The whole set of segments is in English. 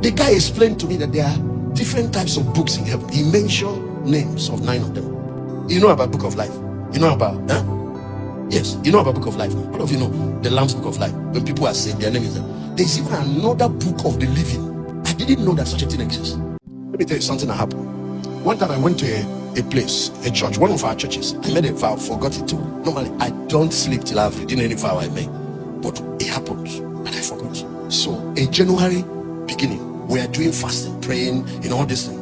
The guy explained to me that there are different types of books in heaven. He mentioned names of 9 of them. You know about Book of Life? You know about, yes, you know about Book of Life. All of you know the Lamb's Book of Life. When people are saying their name is there. There's even another Book of the Living. I didn't know that such a thing exists. Let me tell you something that happened. One time I went to a place, a church, one of our churches. I made a vow, forgot it too. Normally, I don't sleep till I've written any vow I made. But it happened, and I forgot. So, in January beginning, we are doing fasting, praying, all this thing.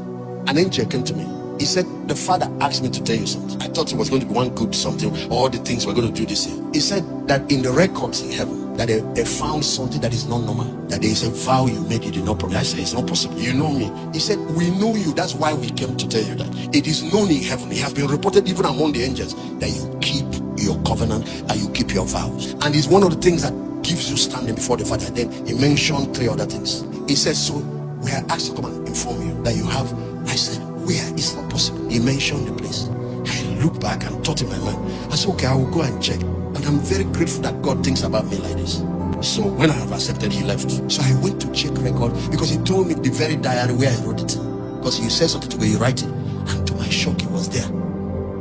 An angel came to me. He said, the Father asked me to tell you something. I thought it was going to be one good something, all the things we're going to do this year. He said that in the records in heaven, that they found something that is not normal. That there is a vow you made, you did not promise. I said, it's not possible. You know me. He said, we know you. That's why we came to tell you that. It is known in heaven. It has been reported even among the angels that you keep your covenant and you keep your vows. And it's one of the things that gives you standing before the Father. Then he mentioned 3 other things. He said, so we are asked to come and inform you that you have. I said, where? It's not possible. He mentioned the place. I looked back and thought in my mind, I said, okay, I will go and check. And I'm very grateful that God thinks about me like this. So when I have accepted, he left. So I went to check record because he told me the very diary where I wrote it. Because he said something to me, you write it. And to my shock, it was there.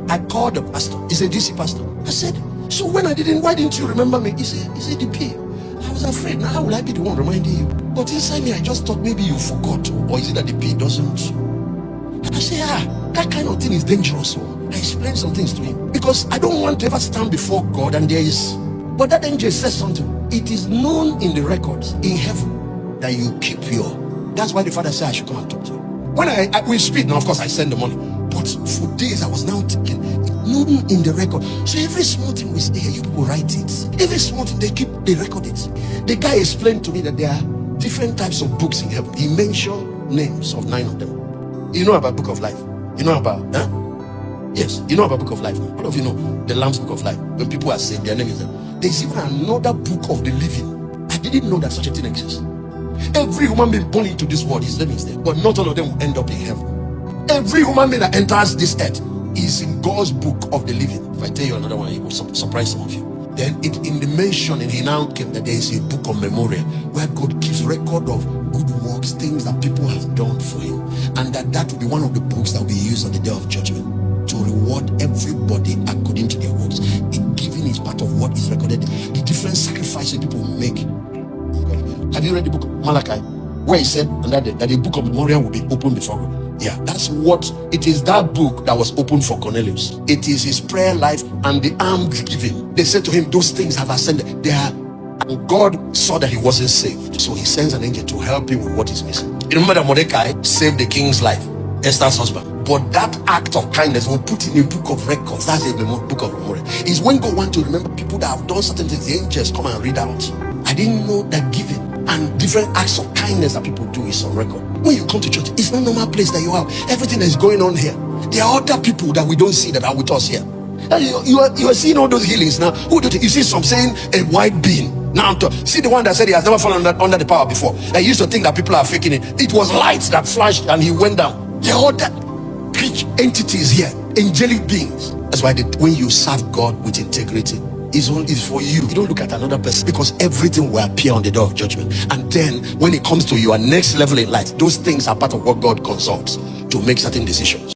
I called the pastor. He said, DC pastor. I said, so when I didn't, why didn't you remember me? He said, DP. I was afraid. Now how will I be the one reminding you? But inside me, I just thought maybe you forgot. Or is it that the P doesn't? I said, that kind of thing is dangerous. So I explained some things to him. Because I don't want to ever stand before God and there is. But that angel says something. It is known in the records in heaven that you keep your. That's why the Father said I should come and talk to you. When we speak now, of course I send the money. But for days I was now thinking, known in the record. So every small thing we say here, you people write it. Every small thing they record it. The guy explained to me that there are different types of books in heaven. He mentioned names of 9 of them. You know about Book of Life? You know about, yes, you know about Book of Life. All of you know the Lamb's Book of Life. When people are saying their name is there. There's even another Book of the Living. I didn't know that such a thing exists. Every human being born into this world, his name is there. But not all of them will end up in heaven. Every human being that enters this earth is in God's Book of the Living. If I tell you another one, it will surprise some of you. Then in the mention, and he now came that there is a book of memorial where God keeps record of good works, things that people have done for him. And that will be one of the books that will be used on the day of judgment to reward everybody according to their works. Giving is part of what is recorded. The different sacrifices people make. Have you read the book of Malachi? Where he said that the book of memorial will be opened before God. Yeah, that's what it is. That book that was opened for Cornelius. It is his prayer life and the alms giving. They said to him, those things have ascended. They are, and God saw that he wasn't saved. So he sends an angel to help him with what is missing. You remember that Mordecai saved the king's life, Esther's husband. But that act of kindness was put in a book of records. That's a book of memorial. Is when God wants to remember people that have done certain things, the angels come and read out. I didn't know that giving and different acts of kindness that people do is on record. When you come to church, it's not a normal place that you have. Everything that is going on here. There are other people that we don't see that are with us here. And you are seeing all those healings now. Who do you see some saying a white being? Now see the one that said he has never fallen under the power before. I used to think that people are faking it. It was lights that flashed and he went down. There are other entities here, angelic beings. That's why when you serve God with integrity, is for you. You don't look at another person, because everything will appear on the day of judgment. And then when it comes to your next level in life, those things are part of what God consults to make certain decisions.